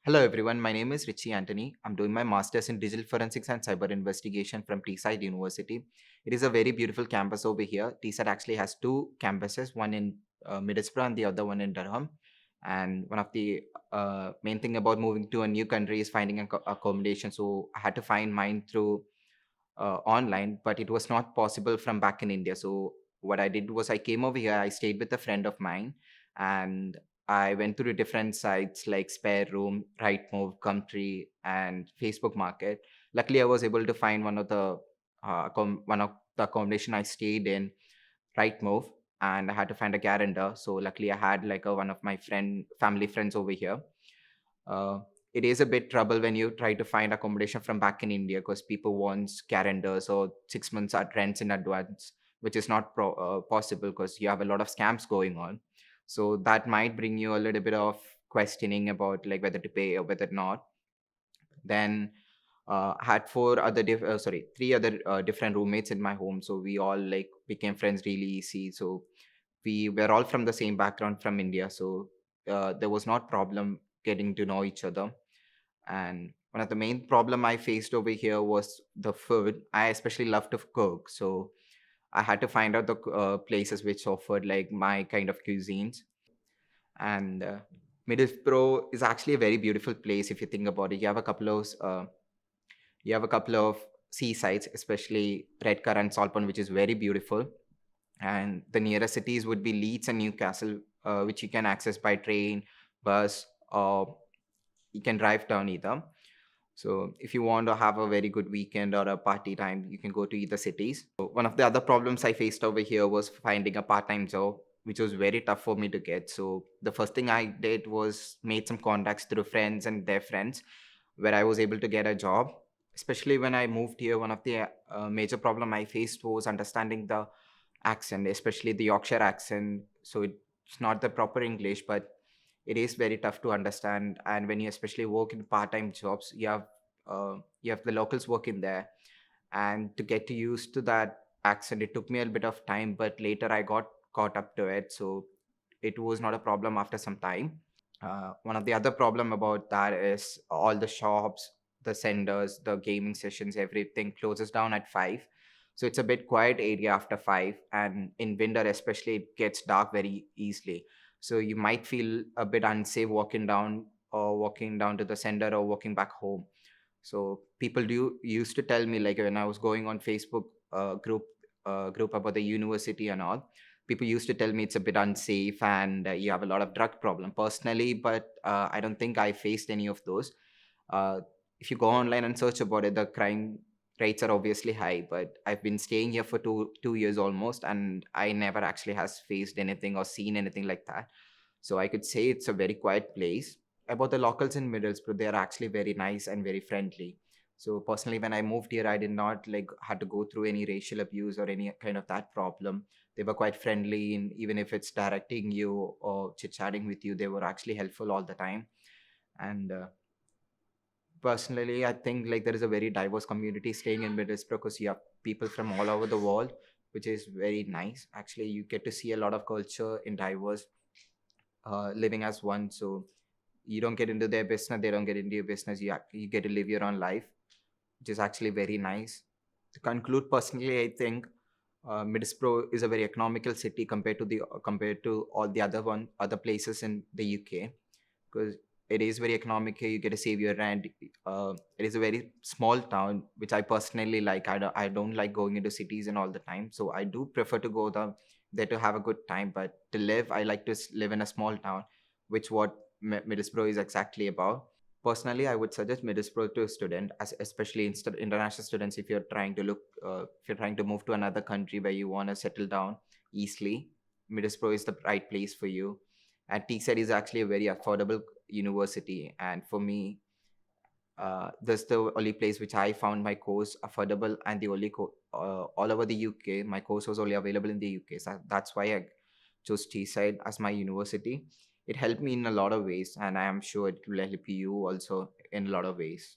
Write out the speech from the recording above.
Hello everyone, my name is Richy Antony. I'm doing my master's in digital forensics and cyber investigation from Teesside University. It is a very beautiful campus over here. Teesside actually has two campuses, one in Middlesbrough and the other one in Durham. And one of the main thing about moving to a new country is finding accommodation. So I had to find mine through online, but it was not possible from back in India. So what I did was I came over here. I stayed with a friend of mine, and I went through different sites like Spare Room, Rightmove, Gumtree, and Facebook Market. Luckily, I was able to find one of the accommodation I stayed in, Rightmove, and I had to find a guarantor. So luckily, I had like one of my family friends over here. uh, it is a bit trouble when you try to find accommodation from back in India because people want calendars or 6 months at rents in advance, which is not possible because you have a lot of scams going on. So that might bring you a little bit of questioning about like whether to pay or whether not. Then had three other different roommates in my home, so we all like became friends really easy. So we were all from the same background from India, so there was not problem getting to know each other. And one of the main problem I faced over here was the food. I especially love to cook, so I had to find out the places which offered like my kind of cuisines. And Middlesbrough is actually a very beautiful place if you think about it. You have a couple of seasides, especially Redcar and Saltpond, which is very beautiful. And the nearest cities would be Leeds and Newcastle, which you can access by train, bus, or you can drive down either. So if you want to have a very good weekend or a party time, you can go to either cities. So one of the other problems I faced over here was finding a part-time job, which was very tough for me to get. So the first thing I did was made some contacts through friends and their friends, where I was able to get a job. Especially when I moved here, one of the major problem I faced was understanding the accent, especially the Yorkshire accent. So it's not the proper English, but it is very tough to understand. And when you especially work in part-time jobs, you have the locals working there, and to get used to that accent, it took me a bit of time, but later I got caught up to it. So it was not a problem after some time. One of the other problem about that is all the shops, the centers, the gaming sessions, everything closes down at 5. So it's a bit quiet area after 5, and in winter especially it gets dark very easily. So you might feel a bit unsafe walking down to the center or walking back home. So people do used to tell me, like when I was going on Facebook group about the university and all, people used to tell me it's a bit unsafe and you have a lot of drug problem personally, but I don't think I faced any of those. uh, if you go online and search about it, the crime rates are obviously high, but I've been staying here for two years almost, and I never actually has faced anything or seen anything like that. So I could say it's a very quiet place. About the locals in Middlesbrough, they are actually very nice and very friendly. So personally, when I moved here, I did not like had to go through any racial abuse or any kind of that problem. They were quite friendly, and even if it's directing you or chit chatting with you, they were actually helpful all the time. And personally, I think like there is a very diverse community staying in Middlesbrough because you have people from all over the world, which is very nice. Actually, you get to see a lot of culture in diverse living as one. So you don't get into their business, they don't get into your business. You get to live your own life, which is actually very nice. To conclude, personally, I think Middlesbrough is a very economical city compared to all the other places in the UK, because it is very economical. You get to save your rent. It is a very small town, which I personally like. I don't like going into cities and all the time, so I do prefer to go there to have a good time. But to live, I like to live in a small town, which what Middlesbrough is exactly about. Personally, I would suggest Middlesbrough to a student, especially international students. If you're trying to move to another country where you want to settle down easily, Middlesbrough is the right place for you. And TSET is actually a very affordable university, and for me, that's the only place which I found my course affordable, and the only all over the UK. My course was only available in the UK, so that's why I chose Teesside as my university. It helped me in a lot of ways, and I am sure it will help you also in a lot of ways.